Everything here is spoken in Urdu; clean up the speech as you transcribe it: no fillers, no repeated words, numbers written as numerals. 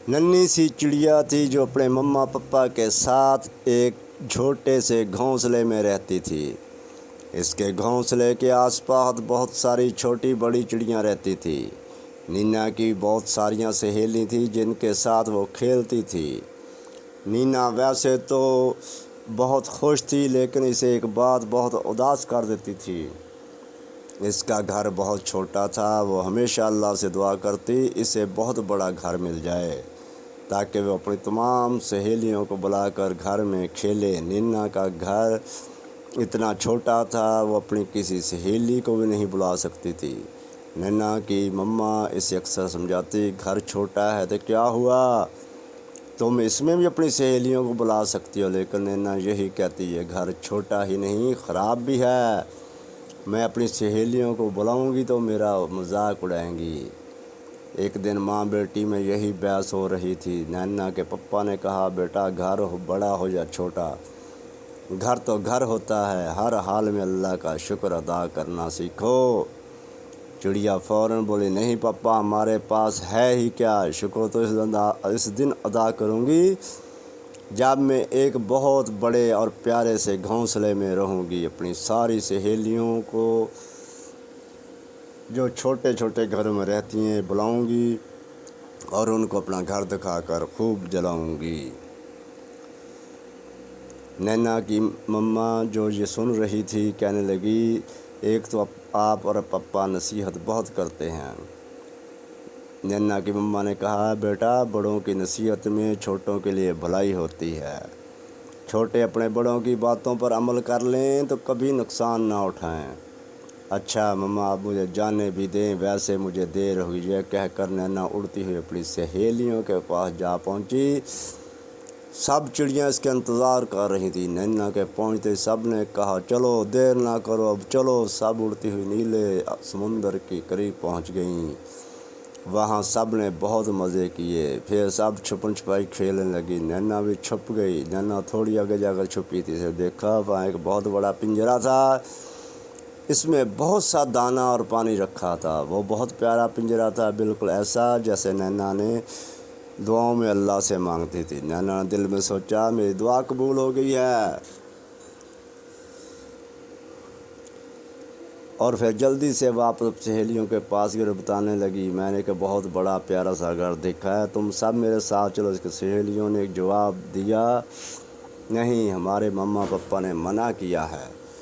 ننھی سی چڑیا تھی جو اپنے مما پپا کے ساتھ ایک چھوٹے سے گھونسلے میں رہتی تھی۔ اس کے گھونسلے کے آس پاس بہت ساری چھوٹی بڑی چڑیاں رہتی تھی۔ نینا کی بہت ساریاں سہیلی تھیں جن کے ساتھ وہ کھیلتی تھی۔ نینا ویسے تو بہت خوش تھی لیکن اسے ایک بات بہت اداس کر دیتی تھی۔ اس کا گھر بہت چھوٹا تھا۔ وہ ہمیشہ اللہ سے دعا کرتی اسے بہت بڑا گھر مل جائے تاکہ وہ اپنی تمام سہیلیوں کو بلا کر گھر میں کھیلے۔ نینا کا گھر اتنا چھوٹا تھا وہ اپنی کسی سہیلی کو بھی نہیں بلا سکتی تھی۔ نینا کی مما اسے اکثر سمجھاتی گھر چھوٹا ہے تو کیا ہوا، تم اس میں بھی اپنی سہیلیوں کو بلا سکتی ہو، لیکن نینا یہی کہتی ہے گھر چھوٹا ہی نہیں خراب بھی ہے، میں اپنی سہیلیوں کو بلاؤں گی تو میرا مذاق اڑائیں گی۔ ایک دن ماں بیٹی میں یہی بحث ہو رہی تھی۔ نینا کے پپا نے کہا بیٹا گھر بڑا ہو یا چھوٹا، گھر تو گھر ہوتا ہے، ہر حال میں اللہ کا شکر ادا کرنا سیکھو۔ چڑیا فوراً بولی نہیں پپا ہمارے پاس ہے ہی کیا، شکر تو اس دن ادا کروں گی جب میں ایک بہت بڑے اور پیارے سے گھونسلے میں رہوں گی، اپنی ساری سہیلیوں کو جو چھوٹے چھوٹے گھروں میں رہتی ہیں بلاؤں گی اور ان کو اپنا گھر دکھا کر خوب جلاؤں گی۔ نینا کی مما جو یہ سن رہی تھی کہنے لگی ایک تو آپ اور پپا نصیحت بہت کرتے ہیں۔ نینا کی مما نے کہا بیٹا بڑوں کی نصیحت میں چھوٹوں کے لیے بھلائی ہوتی ہے، چھوٹے اپنے بڑوں کی باتوں پر عمل کر لیں تو کبھی نقصان نہ اٹھائیں۔ اچھا مما آپ مجھے جانے بھی دیں، ویسے مجھے دیر ہوئی، یہ کہہ کر نینا اڑتی ہوئی اپنی سہیلیوں کے پاس جا پہنچی۔ سب چڑیاں اس کے انتظار کر رہی تھیں۔ نینا کے پہنچتے سب نے کہا چلو دیر نہ کرو اب چلو، سب اڑتی ہوئی نیلے سمندر کے قریب پہنچ گئیں۔ وہاں سب نے بہت مزے کیے، پھر سب چھپن چھپائی کھیلنے لگی۔ نینا بھی چھپ گئی۔ نینا تھوڑی آگے جا کر چھپی تھی، اسے دیکھا وہاں ایک بہت بڑا پنجرا تھا، اس میں بہت سا دانہ اور پانی رکھا تھا۔ وہ بہت پیارا پنجرا تھا، بالکل ایسا جیسے نینا نے دعاؤں میں اللہ سے مانگتی تھی۔ نینا نے دل میں سوچا میری دعا قبول ہو گئی ہے، اور پھر جلدی سے واپس سہیلیوں کے پاس گئے، بتانے لگی میں نے کہ بہت بڑا پیارا سا گھر دیکھا ہے، تم سب میرے ساتھ چلو۔ اس کی سہیلیوں نے ایک جواب دیا نہیں ہمارے مما پپا نے منع کیا ہے۔